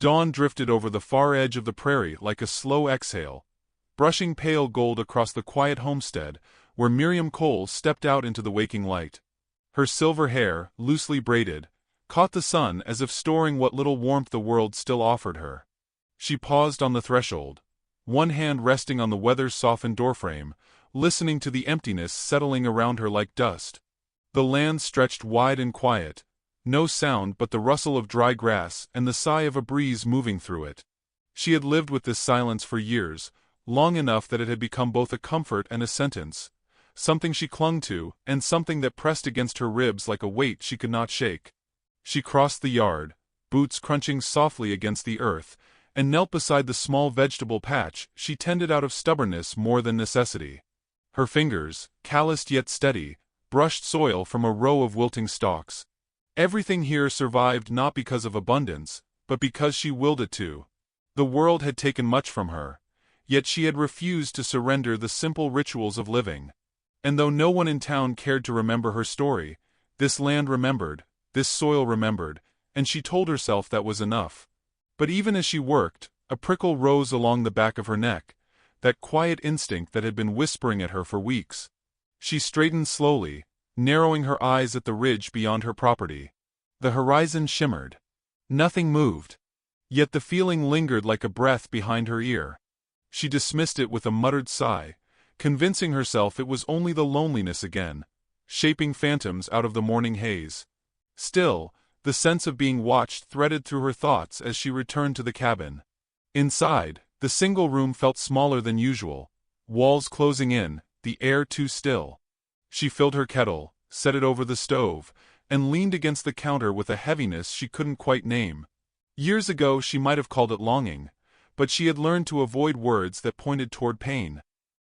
Dawn drifted over the far edge of the prairie like a slow exhale, brushing pale gold across the quiet homestead, where Miriam Cole stepped out into the waking light. Her silver hair, loosely braided, caught the sun as if storing what little warmth the world still offered her. She paused on the threshold, one hand resting on the weather-softened doorframe, listening to the emptiness settling around her like dust. The land stretched wide and quiet, no sound but the rustle of dry grass and the sigh of a breeze moving through it. She had lived with this silence for years, long enough that it had become both a comfort and a sentence, something she clung to, and something that pressed against her ribs like a weight she could not shake. She crossed the yard, boots crunching softly against the earth, and knelt beside the small vegetable patch she tended out of stubbornness more than necessity. Her fingers, calloused yet steady, brushed soil from a row of wilting stalks. Everything here survived not because of abundance, but because she willed it to. The world had taken much from her, yet she had refused to surrender the simple rituals of living. And though no one in town cared to remember her story, this land remembered, this soil remembered, and she told herself that was enough. But even as she worked, a prickle rose along the back of her neck, that quiet instinct that had been whispering at her for weeks. She straightened slowly, narrowing her eyes at the ridge beyond her property. The horizon shimmered. Nothing moved. Yet the feeling lingered like a breath behind her ear. She dismissed it with a muttered sigh, convincing herself it was only the loneliness again, shaping phantoms out of the morning haze. Still, the sense of being watched threaded through her thoughts as she returned to the cabin. Inside, the single room felt smaller than usual, walls closing in, the air too still. She filled her kettle, set it over the stove, and leaned against the counter with a heaviness she couldn't quite name. Years ago she might have called it longing, but she had learned to avoid words that pointed toward pain.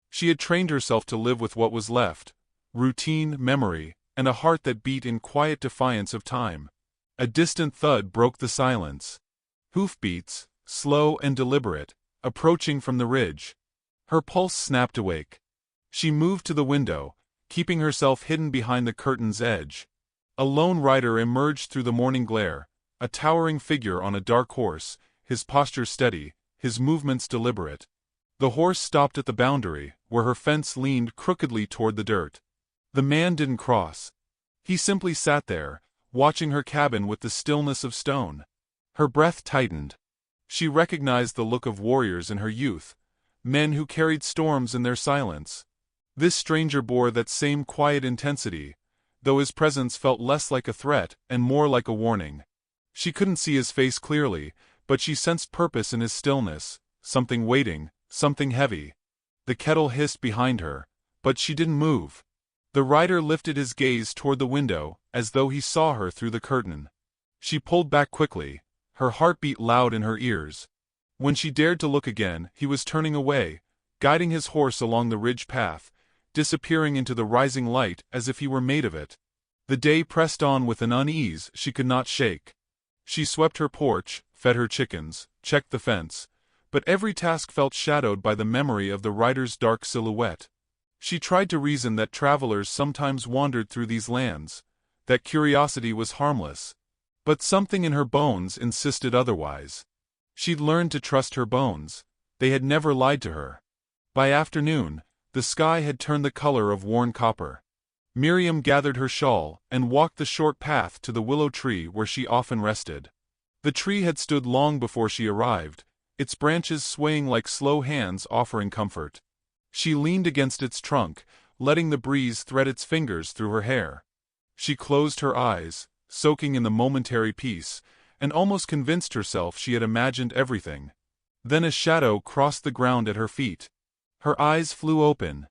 She had trained herself to live with what was left, routine, memory, and a heart that beat in quiet defiance of time. A distant thud broke the silence. Hoofbeats, slow and deliberate, approaching from the ridge. Her pulse snapped awake. She moved to the window, keeping herself hidden behind the curtain's edge. A lone rider emerged through the morning glare, a towering figure on a dark horse, his posture steady, his movements deliberate. The horse stopped at the boundary, where her fence leaned crookedly toward the dirt. The man didn't cross. He simply sat there, watching her cabin with the stillness of stone. Her breath tightened. She recognized the look of warriors in her youth, men who carried storms in their silence. This stranger bore that same quiet intensity, though his presence felt less like a threat and more like a warning. She couldn't see his face clearly, but she sensed purpose in his stillness, something waiting, something heavy. The kettle hissed behind her, but she didn't move. The rider lifted his gaze toward the window, as though he saw her through the curtain. She pulled back quickly, her heart beat loud in her ears. When she dared to look again, he was turning away, guiding his horse along the ridge path, disappearing into the rising light as if he were made of it. The day pressed on with an unease she could not shake. She swept her porch, fed her chickens, checked the fence, but every task felt shadowed by the memory of the rider's dark silhouette. She tried to reason that travelers sometimes wandered through these lands, that curiosity was harmless. But something in her bones insisted otherwise. She'd learned to trust her bones. They had never lied to her. By afternoon, the sky had turned the color of worn copper. Miriam gathered her shawl and walked the short path to the willow tree where she often rested. The tree had stood long before she arrived, its branches swaying like slow hands offering comfort. She leaned against its trunk, letting the breeze thread its fingers through her hair. She closed her eyes, soaking in the momentary peace, and almost convinced herself she had imagined everything. Then a shadow crossed the ground at her feet. Her eyes flew open.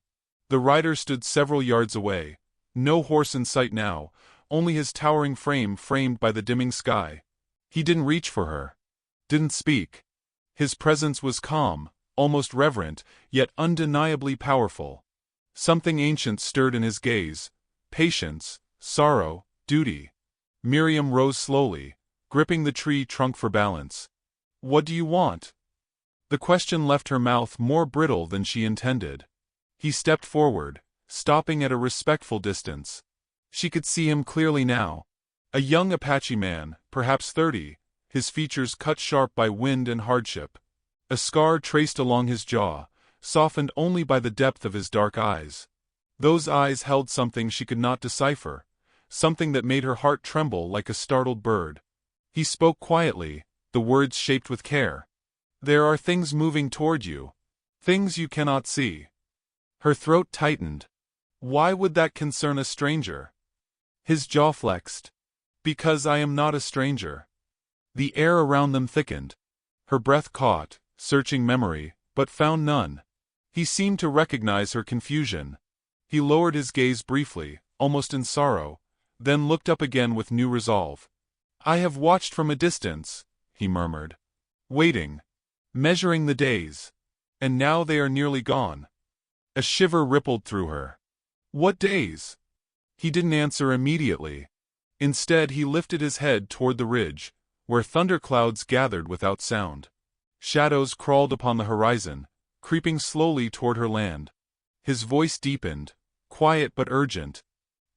The rider stood several yards away, no horse in sight now, only his towering frame framed by the dimming sky. He didn't reach for her. Didn't speak. His presence was calm, almost reverent, yet undeniably powerful. Something ancient stirred in his gaze, patience, sorrow, duty. Miriam rose slowly, gripping the tree trunk for balance. "What do you want?" The question left her mouth more brittle than she intended. He stepped forward, stopping at a respectful distance. She could see him clearly now. A young Apache man, perhaps 30, his features cut sharp by wind and hardship. A scar traced along his jaw, softened only by the depth of his dark eyes. Those eyes held something she could not decipher, something that made her heart tremble like a startled bird. He spoke quietly, the words shaped with care. "There are things moving toward you. Things you cannot see." Her throat tightened. Why would that concern a stranger? His jaw flexed. "Because I am not a stranger." The air around them thickened. Her breath caught, searching memory, but found none. He seemed to recognize her confusion. He lowered his gaze briefly, almost in sorrow, then looked up again with new resolve. "I have watched from a distance," he murmured. "Waiting. Measuring the days. And now they are nearly gone." A shiver rippled through her. "What days?" He didn't answer immediately. Instead he lifted his head toward the ridge, where thunderclouds gathered without sound. Shadows crawled upon the horizon, creeping slowly toward her land. His voice deepened, quiet but urgent.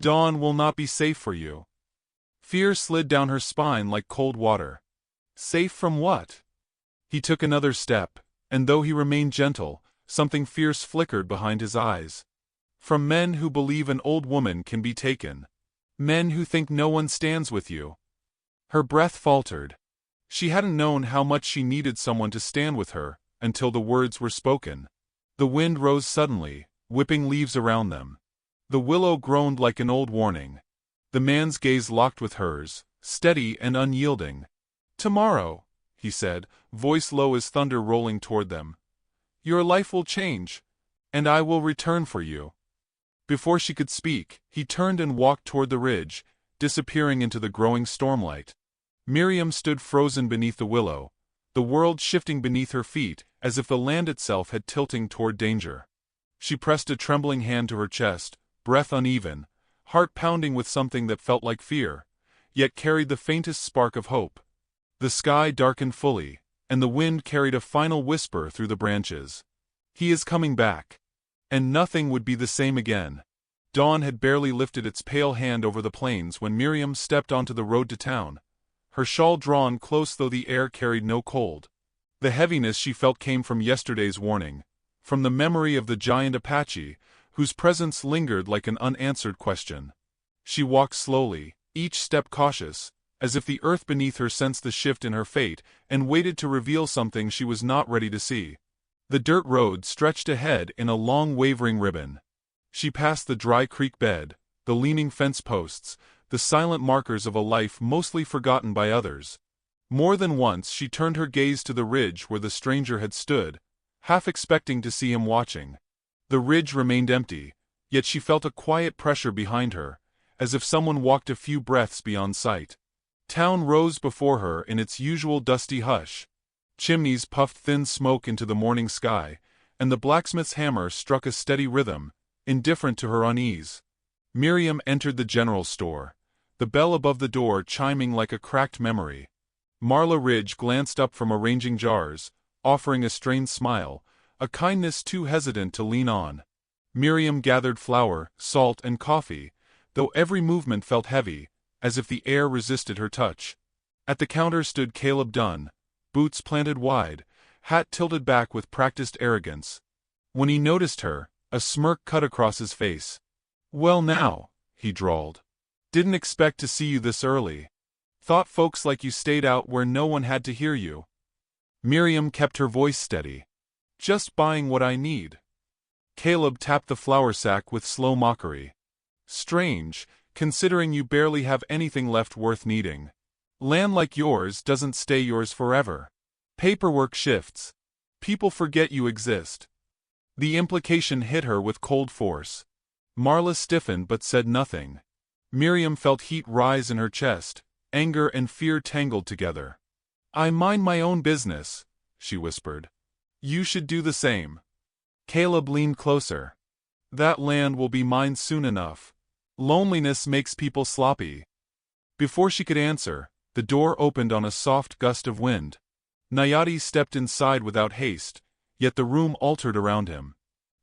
"Dawn will not be safe for you." Fear slid down her spine like cold water. Safe from what? He took another step, and though he remained gentle, something fierce flickered behind his eyes. "From men who believe an old woman can be taken. Men who think no one stands with you." Her breath faltered. She hadn't known how much she needed someone to stand with her, until the words were spoken. The wind rose suddenly, whipping leaves around them. The willow groaned like an old warning. The man's gaze locked with hers, steady and unyielding. "Tomorrow," he said, voice low as thunder rolling toward them, "your life will change, and I will return for you." Before she could speak, he turned and walked toward the ridge, disappearing into the growing stormlight. Miriam stood frozen beneath the willow, the world shifting beneath her feet as if the land itself had tilting toward danger. She pressed a trembling hand to her chest, breath uneven, heart pounding with something that felt like fear, yet carried the faintest spark of hope. The sky darkened fully, and the wind carried a final whisper through the branches. "He is coming back." And nothing would be the same again. Dawn had barely lifted its pale hand over the plains when Miriam stepped onto the road to town, her shawl drawn close though the air carried no cold. The heaviness she felt came from yesterday's warning, from the memory of the giant Apache, whose presence lingered like an unanswered question. She walked slowly, each step cautious, as if the earth beneath her sensed the shift in her fate and waited to reveal something she was not ready to see. The dirt road stretched ahead in a long wavering ribbon. She passed the dry creek bed, the leaning fence posts, the silent markers of a life mostly forgotten by others. More than once she turned her gaze to the ridge where the stranger had stood, half expecting to see him watching. The ridge remained empty, yet she felt a quiet pressure behind her, as if someone walked a few breaths beyond sight. Town rose before her in its usual dusty hush. Chimneys puffed thin smoke into the morning sky, and the blacksmith's hammer struck a steady rhythm, indifferent to her unease. Miriam entered the general store, the bell above the door chiming like a cracked memory. Marla Ridge glanced up from arranging jars, offering a strained smile, a kindness too hesitant to lean on. Miriam gathered flour, salt, and coffee, though every movement felt heavy, as if the air resisted her touch. At the counter stood Caleb Dunn, boots planted wide, hat tilted back with practiced arrogance. When he noticed her, a smirk cut across his face. "Well now," he drawled. "Didn't expect to see you this early. Thought folks like you stayed out where no one had to hear you." Miriam kept her voice steady. "Just buying what I need." Caleb tapped the flour sack with slow mockery. "Strange, considering you barely have anything left worth needing. Land like yours doesn't stay yours forever. Paperwork shifts. People forget you exist." The implication hit her with cold force. Marla stiffened but said nothing. Miriam felt heat rise in her chest, anger and fear tangled together. "I mind my own business," she whispered. "You should do the same." Caleb leaned closer. "That land will be mine soon enough. Loneliness makes people sloppy." Before she could answer, the door opened on a soft gust of wind. Nayati stepped inside without haste, yet the room altered around him.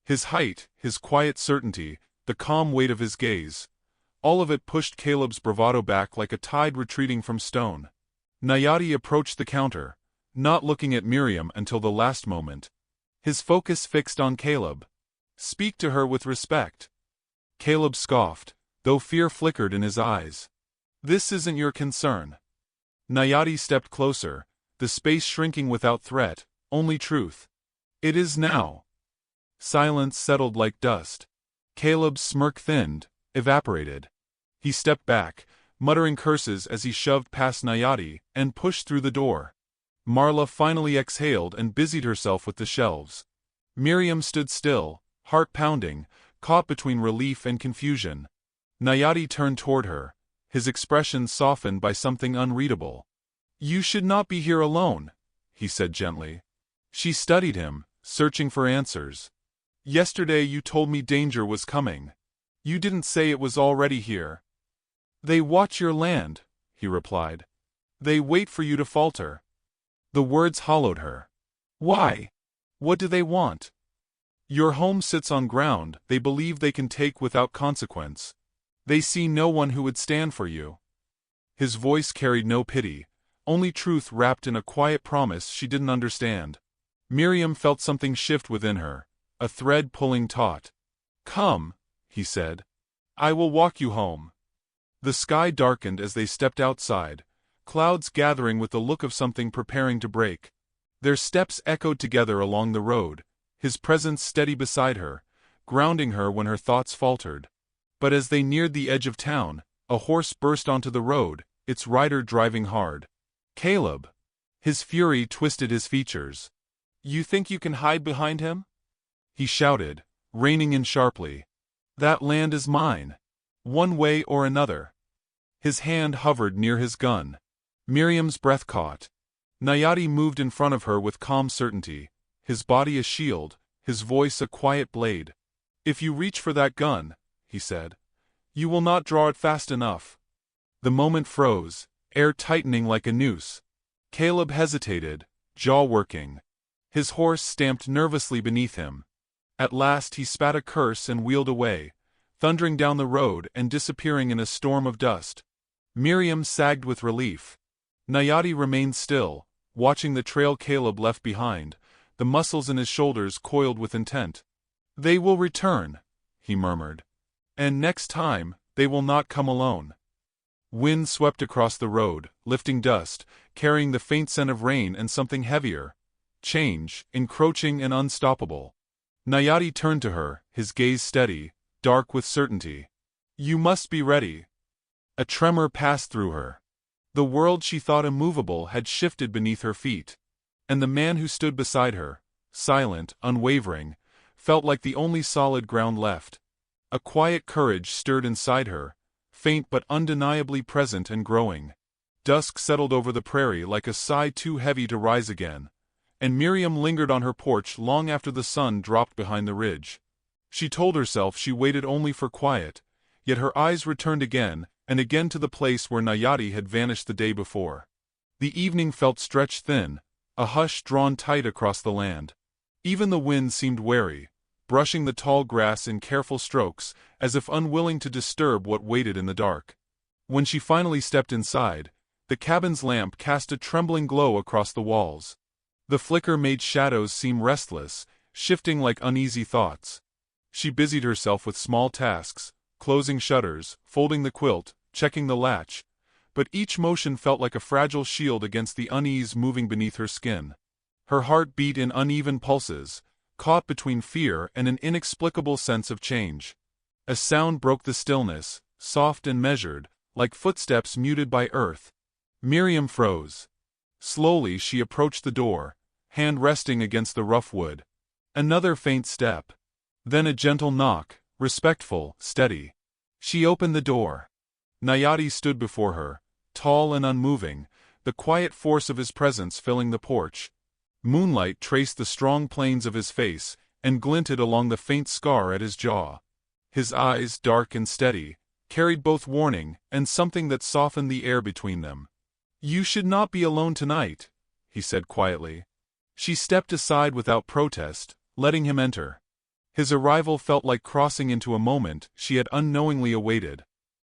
His height, his quiet certainty, the calm weight of his gaze, all of it pushed Caleb's bravado back like a tide retreating from stone. Nayati approached the counter, not looking at Miriam until the last moment. His focus fixed on Caleb. "Speak to her with respect." Caleb scoffed, though fear flickered in his eyes. "This isn't your concern." Nayati stepped closer, the space shrinking without threat, only truth. "It is now." Silence settled like dust. Caleb's smirk thinned, evaporated. He stepped back, muttering curses as he shoved past Nayati and pushed through the door. Marla finally exhaled and busied herself with the shelves. Miriam stood still, heart pounding, caught between relief and confusion. Nayati turned toward her, his expression softened by something unreadable. "You should not be here alone," he said gently. She studied him, searching for answers. "Yesterday you told me danger was coming. You didn't say it was already here." "They watch your land," he replied. "They wait for you to falter." The words hollowed her. "Why? What do they want?" "Your home sits on ground they believe they can take without consequence. They see no one who would stand for you." His voice carried no pity, only truth wrapped in a quiet promise she didn't understand. Miriam felt something shift within her, a thread pulling taut. "Come," he said. "I will walk you home." The sky darkened as they stepped outside, clouds gathering with the look of something preparing to break. Their steps echoed together along the road, his presence steady beside her, grounding her when her thoughts faltered. But as they neared the edge of town, a horse burst onto the road, its rider driving hard. "Caleb!" His fury twisted his features. "You think you can hide behind him?" he shouted, reining in sharply. "That land is mine. One way or another." His hand hovered near his gun. Miriam's breath caught. Nayati moved in front of her with calm certainty, his body a shield, his voice a quiet blade. "If you reach for that gun," he said, "you will not draw it fast enough." The moment froze, air tightening like a noose. Caleb hesitated, jaw working. His horse stamped nervously beneath him. At last he spat a curse and wheeled away, thundering down the road and disappearing in a storm of dust. Miriam sagged with relief. Nayati remained still, watching the trail Caleb left behind, the muscles in his shoulders coiled with intent. "They will return," he murmured. "And next time, they will not come alone." Wind swept across the road, lifting dust, carrying the faint scent of rain and something heavier. Change, encroaching and unstoppable. Nayati turned to her, his gaze steady, dark with certainty. "You must be ready." A tremor passed through her. The world she thought immovable had shifted beneath her feet. And the man who stood beside her, silent, unwavering, felt like the only solid ground left. A quiet courage stirred inside her, faint but undeniably present and growing. Dusk settled over the prairie like a sigh too heavy to rise again, and Miriam lingered on her porch long after the sun dropped behind the ridge. She told herself she waited only for quiet, yet her eyes returned again and again to the place where Nayati had vanished the day before. The evening felt stretched thin, a hush drawn tight across the land. Even the wind seemed wary, brushing the tall grass in careful strokes, as if unwilling to disturb what waited in the dark. When she finally stepped inside, the cabin's lamp cast a trembling glow across the walls. The flicker made shadows seem restless, shifting like uneasy thoughts. She busied herself with small tasks, closing shutters, folding the quilt, checking the latch, but each motion felt like a fragile shield against the unease moving beneath her skin. Her heart beat in uneven pulses, caught between fear and an inexplicable sense of change. A sound broke the stillness, soft and measured, like footsteps muted by earth. Miriam froze. Slowly she approached the door, hand resting against the rough wood. Another faint step. Then a gentle knock, respectful, steady. She opened the door. Nayati stood before her, tall and unmoving, the quiet force of his presence filling the porch. Moonlight traced the strong planes of his face and glinted along the faint scar at his jaw. His eyes, dark and steady, carried both warning and something that softened the air between them. "You should not be alone tonight," he said quietly. She stepped aside without protest, letting him enter. His arrival felt like crossing into a moment she had unknowingly awaited.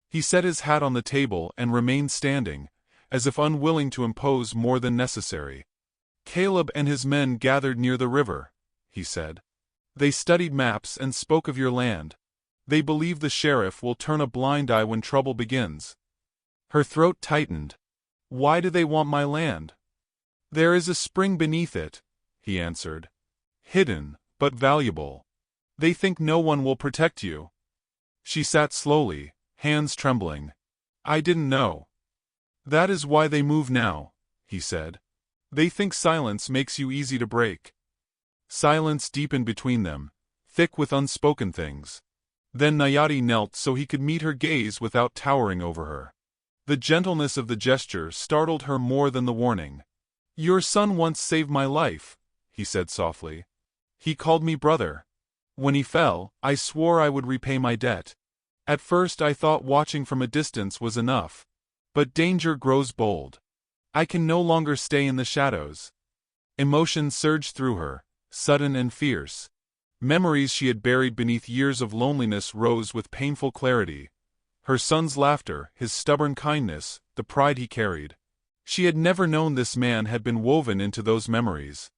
He set his hat on the table and remained standing, as if unwilling to impose more than necessary. "Caleb and his men gathered near the river," he said. "They studied maps and spoke of your land. They believe the sheriff will turn a blind eye when trouble begins." Her throat tightened. "Why do they want my land?" "There is a spring beneath it," he answered. "Hidden, but valuable. They think no one will protect you." She sat slowly, hands trembling. "I didn't know." "That is why they move now," he said. "They think silence makes you easy to break." Silence deepened between them, thick with unspoken things. Then Nayati knelt so he could meet her gaze without towering over her. The gentleness of the gesture startled her more than the warning. "Your son once saved my life," he said softly. "He called me brother. When he fell, I swore I would repay my debt. At first I thought watching from a distance was enough. But danger grows bold. I can no longer stay in the shadows." Emotion surged through her, sudden and fierce. Memories she had buried beneath years of loneliness rose with painful clarity. Her son's laughter, his stubborn kindness, the pride he carried. She had never known this man had been woven into those memories.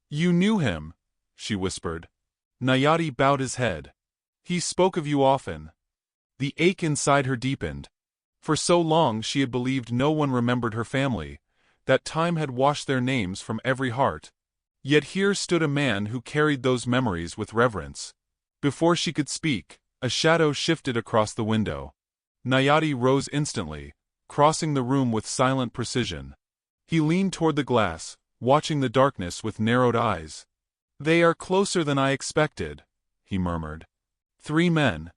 "You knew him," she whispered. Nayati bowed his head. "He spoke of you often." The ache inside her deepened. For so long she had believed no one remembered her family, that time had washed their names from every heart. Yet here stood a man who carried those memories with reverence. Before she could speak, a shadow shifted across the window. Nayati rose instantly, crossing the room with silent precision. He leaned toward the glass, watching the darkness with narrowed eyes. "They are closer than I expected," he murmured. "3 men.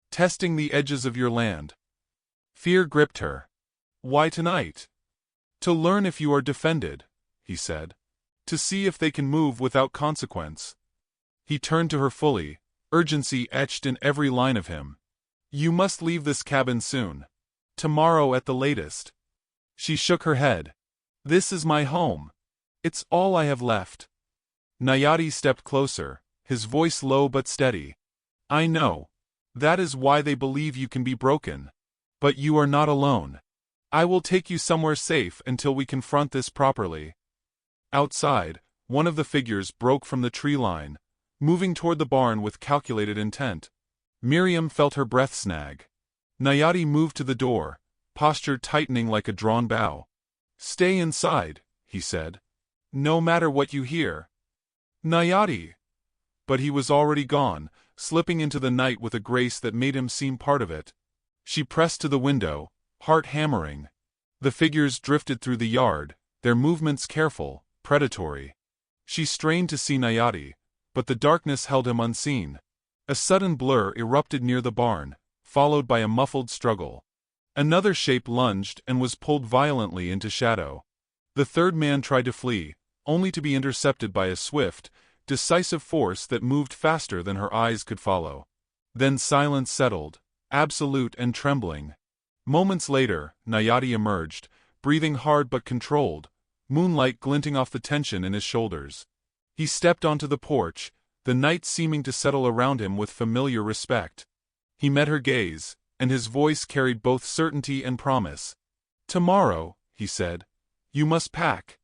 Testing the edges of your land." Fear gripped her. "Why tonight?" "To learn if you are defended," he said. "To see if they can move without consequence." He turned to her fully, urgency etched in every line of him. "You must leave this cabin soon. Tomorrow at the latest." She shook her head. "This is my home. It's all I have left." Nayati stepped closer, his voice low but steady. "I know. That is why they believe you can be broken. But you are not alone. I will take you somewhere safe until we confront this properly." Outside, one of the figures broke from the tree line, moving toward the barn with calculated intent. Miriam felt her breath snag. Nayati moved to the door, posture tightening like a drawn bow. "Stay inside," he said. "No matter what you hear." "Nayati!" But he was already gone, slipping into the night with a grace that made him seem part of it. She pressed to the window, heart hammering. The figures drifted through the yard, their movements careful, predatory. She strained to see Nayati, but the darkness held him unseen. A sudden blur erupted near the barn, followed by a muffled struggle. Another shape lunged and was pulled violently into shadow. The third man tried to flee, only to be intercepted by a swift, decisive force that moved faster than her eyes could follow. Then silence settled, absolute and trembling. Moments later, Nayati emerged, breathing hard but controlled, moonlight glinting off the tension in his shoulders. He stepped onto the porch, the night seeming to settle around him with familiar respect. He met her gaze, and his voice carried both certainty and promise. "Tomorrow," he said, "you must pack.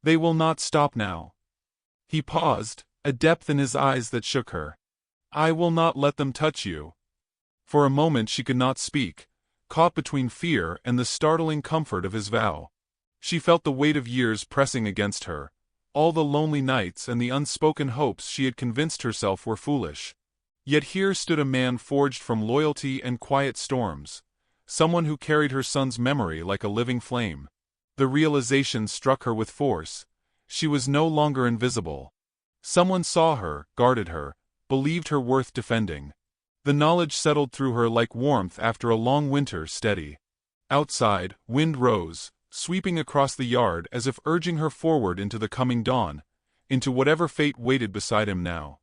They will not stop now." He paused, a depth in his eyes that shook her. "I will not let them touch you." For a moment she could not speak, caught between fear and the startling comfort of his vow. She felt the weight of years pressing against her, all the lonely nights and the unspoken hopes she had convinced herself were foolish. Yet here stood a man forged from loyalty and quiet storms, someone who carried her son's memory like a living flame. The realization struck her with force. She was no longer invisible. Someone saw her, guarded her, believed her worth defending. The knowledge settled through her like warmth after a long winter steady. Outside, wind rose, sweeping across the yard as if urging her forward into the coming dawn, into whatever fate waited beside him now.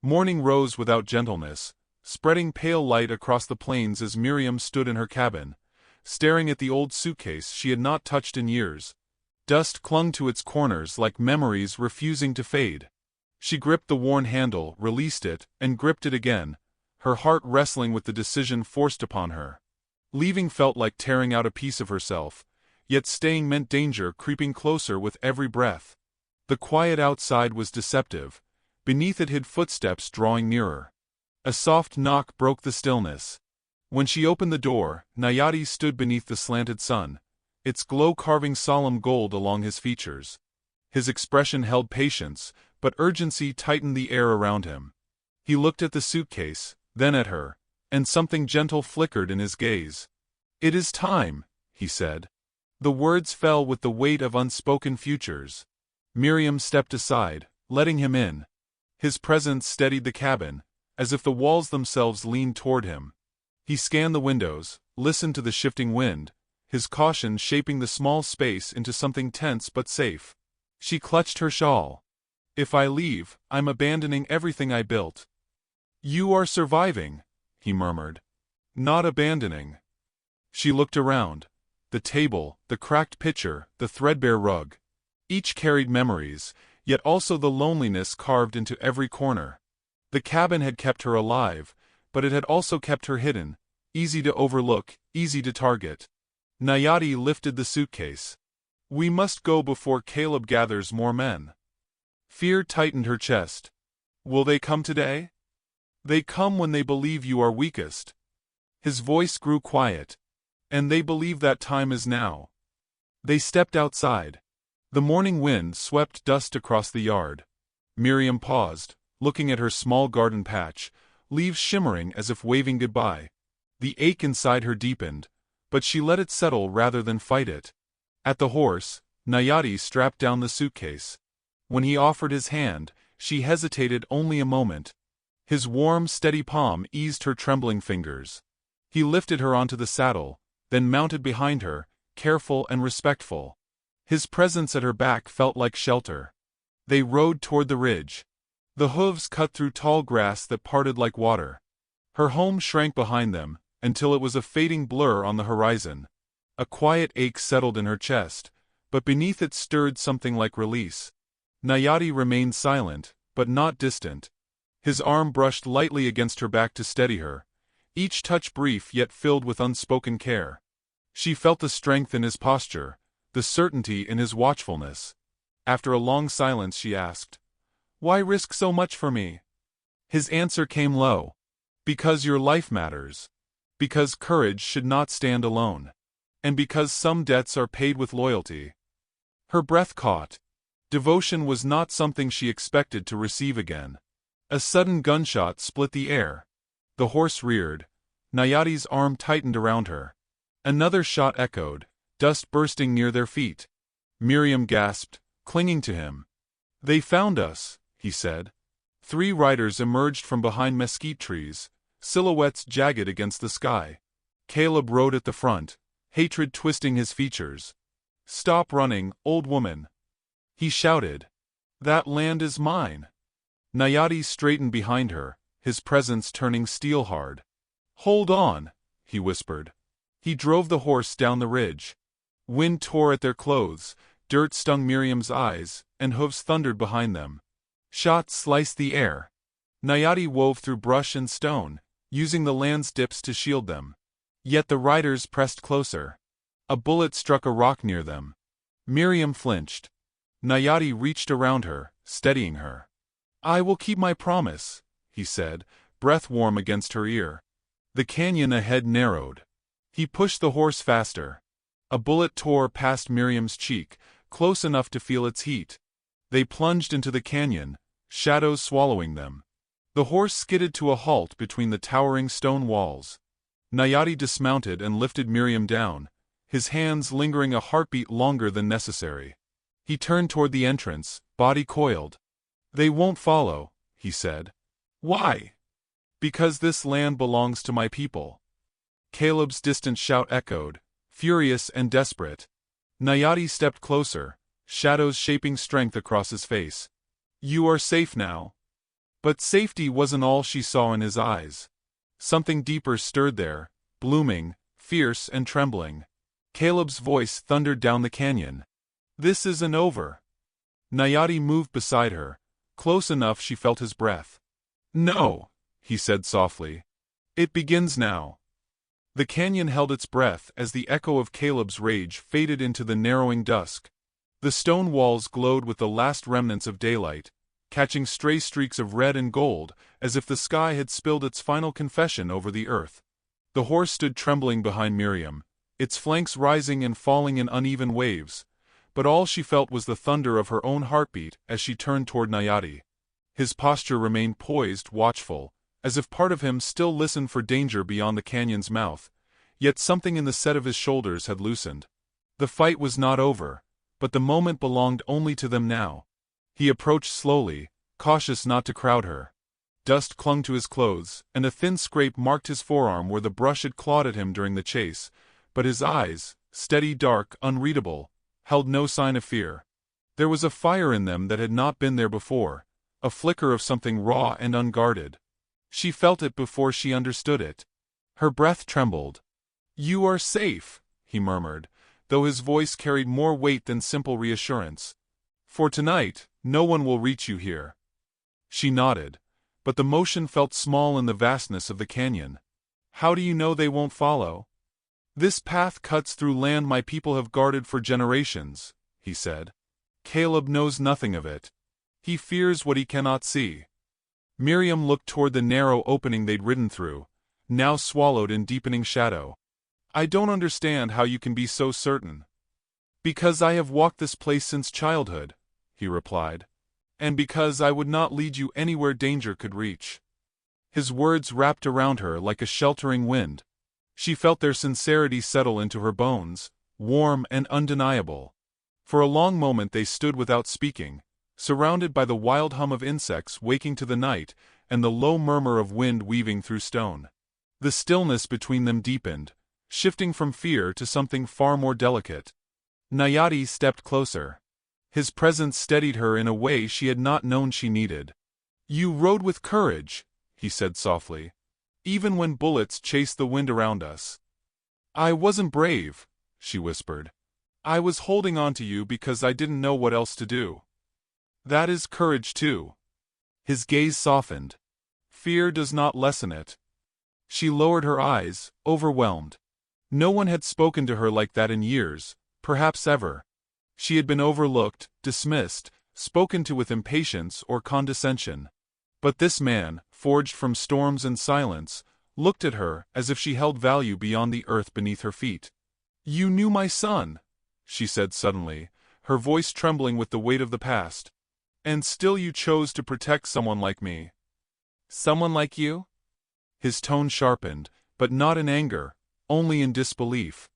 Morning rose without gentleness, spreading pale light across the plains as Miriam stood in her cabin, staring at the old suitcase she had not touched in years. Dust clung to its corners like memories refusing to fade. She gripped the worn handle, released it, and gripped it again, her heart wrestling with the decision forced upon her. Leaving felt like tearing out a piece of herself, yet staying meant danger creeping closer with every breath. The quiet outside was deceptive. Beneath it hid footsteps drawing nearer. A soft knock broke the stillness. When she opened the door, Nayati stood beneath the slanted sun, its glow carving solemn gold along his features. His expression held patience, but urgency tightened the air around him. He looked at the suitcase, then at her, and something gentle flickered in his gaze. "It is time," he said. The words fell with the weight of unspoken futures. Miriam stepped aside, letting him in. His presence steadied the cabin, as if the walls themselves leaned toward him. He scanned the windows, listened to the shifting wind, his caution shaping the small space into something tense but safe. She clutched her shawl. "If I leave, I'm abandoning everything I built." "You are surviving," he murmured. "Not abandoning." She looked around. The table, the cracked pitcher, the threadbare rug. Each carried memories, yet also the loneliness carved into every corner. The cabin had kept her alive, but it had also kept her hidden, easy to overlook, easy to target. Nayati lifted the suitcase. "We must go before Caleb gathers more men." Fear tightened her chest. "Will they come today?" "They come when they believe you are weakest." His voice grew quiet. "And they believe that time is now." They stepped outside. The morning wind swept dust across the yard. Miriam paused, looking at her small garden patch, leaves shimmering as if waving goodbye. The ache inside her deepened, but she let it settle rather than fight it. At the horse, Nayati strapped down the suitcase. When he offered his hand, she hesitated only a moment. His warm, steady palm eased her trembling fingers. He lifted her onto the saddle, then mounted behind her, careful and respectful. His presence at her back felt like shelter. They rode toward the ridge. The hooves cut through tall grass that parted like water. Her home shrank behind them, until it was a fading blur on the horizon. A quiet ache settled in her chest, but beneath it stirred something like release. Nayati remained silent, but not distant. His arm brushed lightly against her back to steady her, each touch brief yet filled with unspoken care. She felt the strength in his posture, the certainty in his watchfulness. After a long silence she asked, "Why risk so much for me?" His answer came low. "Because your life matters. Because courage should not stand alone. And because some debts are paid with loyalty." Her breath caught. Devotion was not something she expected to receive again. A sudden gunshot split the air. The horse reared. Nayati's arm tightened around her. Another shot echoed, dust bursting near their feet. Miriam gasped, clinging to him. "They found us," he said. 3 riders emerged from behind mesquite trees, silhouettes jagged against the sky. Caleb rode at the front, hatred twisting his features. "Stop running, old woman," he shouted. "That land is mine." Nayati straightened behind her, his presence turning steel-hard. "Hold on," he whispered. He drove the horse down the ridge. Wind tore at their clothes, dirt stung Miriam's eyes, and hooves thundered behind them. Shots sliced the air. Nayati wove through brush and stone, using the land's dips to shield them. Yet the riders pressed closer. A bullet struck a rock near them. Miriam flinched. Nayati reached around her, steadying her. "I will keep my promise," he said, breath warm against her ear. The canyon ahead narrowed. He pushed the horse faster. A bullet tore past Miriam's cheek, close enough to feel its heat. They plunged into the canyon, shadows swallowing them. The horse skidded to a halt between the towering stone walls. Nayati dismounted and lifted Miriam down, his hands lingering a heartbeat longer than necessary. He turned toward the entrance, body coiled. "They won't follow," he said. "Why?" "Because this land belongs to my people." Caleb's distant shout echoed, furious and desperate. Nayati stepped closer, shadows shaping strength across his face. "You are safe now." But safety wasn't all she saw in his eyes. Something deeper stirred there, blooming, fierce and trembling. Caleb's voice thundered down the canyon. "This isn't over." Nayati moved beside her, close enough she felt his breath. "No," he said softly. "It begins now." The canyon held its breath as the echo of Caleb's rage faded into the narrowing dusk. The stone walls glowed with the last remnants of daylight, catching stray streaks of red and gold, as if the sky had spilled its final confession over the earth. The horse stood trembling behind Miriam, its flanks rising and falling in uneven waves, but all she felt was the thunder of her own heartbeat as she turned toward Nayati. His posture remained poised, watchful, as if part of him still listened for danger beyond the canyon's mouth, yet something in the set of his shoulders had loosened. The fight was not over, but the moment belonged only to them now. He approached slowly, cautious not to crowd her. Dust clung to his clothes, and a thin scrape marked his forearm where the brush had clawed at him during the chase, but his eyes, steady, dark, unreadable, held no sign of fear. There was a fire in them that had not been there before, a flicker of something raw and unguarded. She felt it before she understood it. Her breath trembled. "You are safe," he murmured, though his voice carried more weight than simple reassurance. "For tonight, no one will reach you here." She nodded, but the motion felt small in the vastness of the canyon. "How do you know they won't follow?" "This path cuts through land my people have guarded for generations," he said. "Caleb knows nothing of it. He fears what he cannot see." Miriam looked toward the narrow opening they'd ridden through, now swallowed in deepening shadow. "I don't understand how you can be so certain." "Because I have walked this place since childhood," he replied. "And because I would not lead you anywhere danger could reach." His words wrapped around her like a sheltering wind. She felt their sincerity settle into her bones, warm and undeniable. For a long moment they stood without speaking, surrounded by the wild hum of insects waking to the night and the low murmur of wind weaving through stone. The stillness between them deepened, shifting from fear to something far more delicate. Nayati stepped closer. His presence steadied her in a way she had not known she needed. "You rode with courage," he said softly, "even when bullets chased the wind around us." "I wasn't brave," she whispered. "I was holding on to you because I didn't know what else to do." "That is courage too." His gaze softened. "Fear does not lessen it." She lowered her eyes, overwhelmed. No one had spoken to her like that in years, perhaps ever. She had been overlooked, dismissed, spoken to with impatience or condescension. But this man, forged from storms and silence, looked at her as if she held value beyond the earth beneath her feet. "You knew my son," she said suddenly, her voice trembling with the weight of the past. "And still you chose to protect someone like me." "Someone like you?" His tone sharpened, but not in anger, only in disbelief.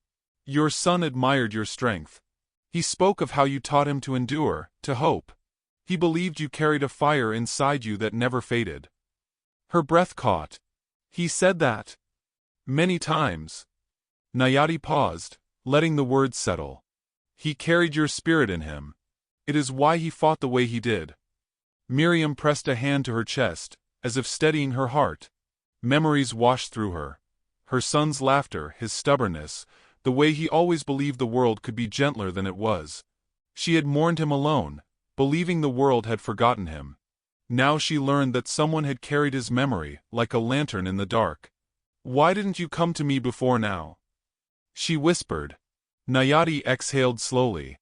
"Your son admired your strength. He spoke of how you taught him to endure, to hope. He believed you carried a fire inside you that never faded." Her breath caught. "He said that?" "Many times." Nayati paused, letting the words settle. "He carried your spirit in him. It is why he fought the way he did." Miriam pressed a hand to her chest, as if steadying her heart. Memories washed through her. Her son's laughter, his stubbornness, the way he always believed the world could be gentler than it was. She had mourned him alone, believing the world had forgotten him. Now she learned that someone had carried his memory, like a lantern in the dark. "Why didn't you come to me before now?" she whispered. Nayati exhaled slowly.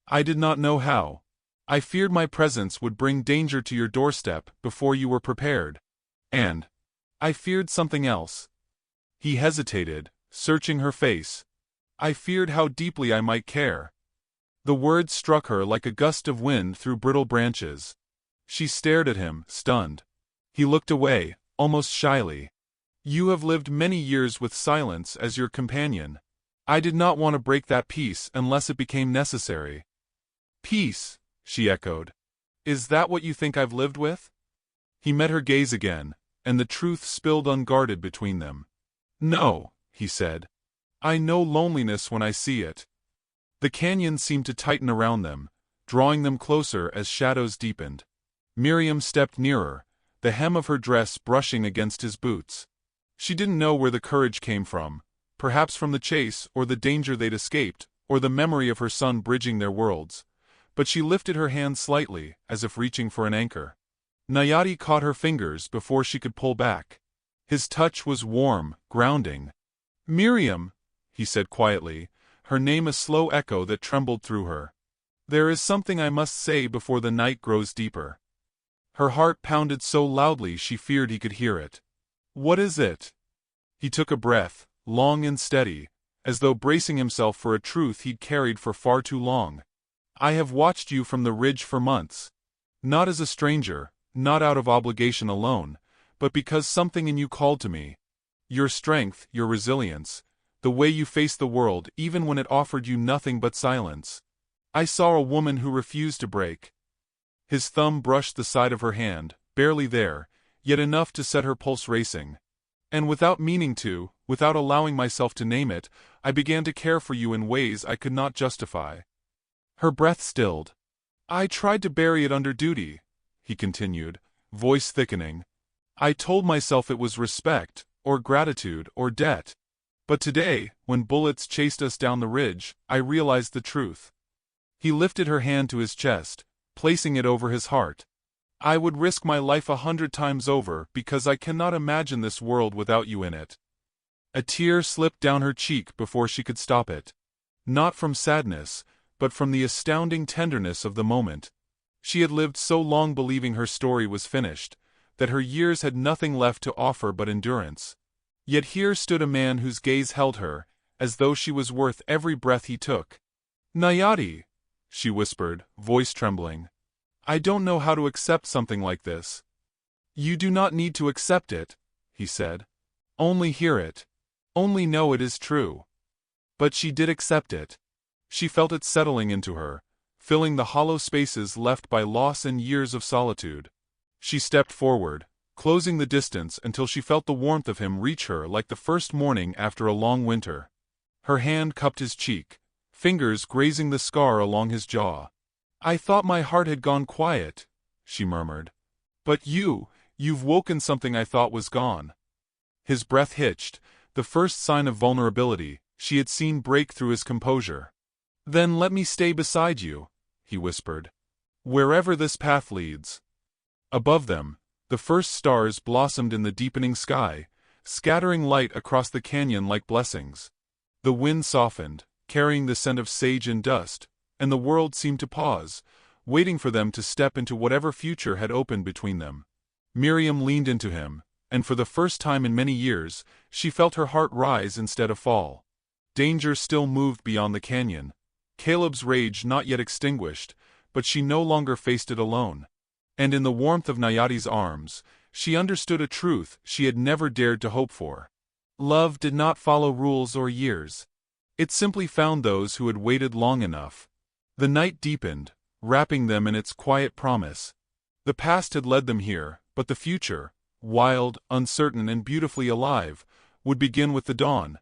"I did not know how. I feared my presence would bring danger to your doorstep before you were prepared. And I feared something else." He hesitated, searching her face. "I feared how deeply I might care." The words struck her like a gust of wind through brittle branches. She stared at him, stunned. He looked away, almost shyly. "You have lived many years with silence as your companion. I did not want to break that peace unless it became necessary." "Peace," she echoed. "Is that what you think I've lived with?" He met her gaze again, and the truth spilled unguarded between them. "No," he said. "I know loneliness when I see it." The canyon seemed to tighten around them, drawing them closer as shadows deepened. Miriam stepped nearer, the hem of her dress brushing against his boots. She didn't know where the courage came from, perhaps from the chase or the danger they'd escaped, or the memory of her son bridging their worlds. But she lifted her hand slightly, as if reaching for an anchor. Nayati caught her fingers before she could pull back. His touch was warm, grounding. Miriam, he said quietly, her name a slow echo that trembled through her. There is something I must say before the night grows deeper. Her heart pounded so loudly she feared he could hear it. What is it? He took a breath, long and steady, as though bracing himself for a truth he'd carried for far too long. I have watched you from the ridge for months. Not as a stranger, not out of obligation alone, but because something in you called to me. Your strength, your resilience, the way you faced the world even when it offered you nothing but silence. I saw a woman who refused to break. His thumb brushed the side of her hand, barely there, yet enough to set her pulse racing. And without meaning to, without allowing myself to name it, I began to care for you in ways I could not justify. Her breath stilled. I tried to bury it under duty, he continued, voice thickening. I told myself it was respect, or gratitude, or debt. But today, when bullets chased us down the ridge, I realized the truth. He lifted her hand to his chest, placing it over his heart. I would risk my life 100 times over because I cannot imagine this world without you in it. A tear slipped down her cheek before she could stop it. Not from sadness, but from the astounding tenderness of the moment. She had lived so long believing her story was finished, that her years had nothing left to offer but endurance. Yet here stood a man whose gaze held her, as though she was worth every breath he took. Nayati, she whispered, voice trembling. I don't know how to accept something like this. You do not need to accept it, he said. Only hear it. Only know it is true. But she did accept it. She felt it settling into her, filling the hollow spaces left by loss and years of solitude. She stepped forward, closing the distance until she felt the warmth of him reach her like the first morning after a long winter. Her hand cupped his cheek, fingers grazing the scar along his jaw. I thought my heart had gone quiet, she murmured. But you've woken something I thought was gone. His breath hitched, the first sign of vulnerability she had seen break through his composure. Then let me stay beside you, he whispered. Wherever this path leads. Above them, the first stars blossomed in the deepening sky, scattering light across the canyon like blessings. The wind softened, carrying the scent of sage and dust, and the world seemed to pause, waiting for them to step into whatever future had opened between them. Miriam leaned into him, and for the first time in many years, she felt her heart rise instead of fall. Danger still moved beyond the canyon. Caleb's rage not yet extinguished, but she no longer faced it alone. And in the warmth of Nayati's arms, she understood a truth she had never dared to hope for. Love did not follow rules or years. It simply found those who had waited long enough. The night deepened, wrapping them in its quiet promise. The past had led them here, but the future, wild, uncertain and beautifully alive, would begin with the dawn.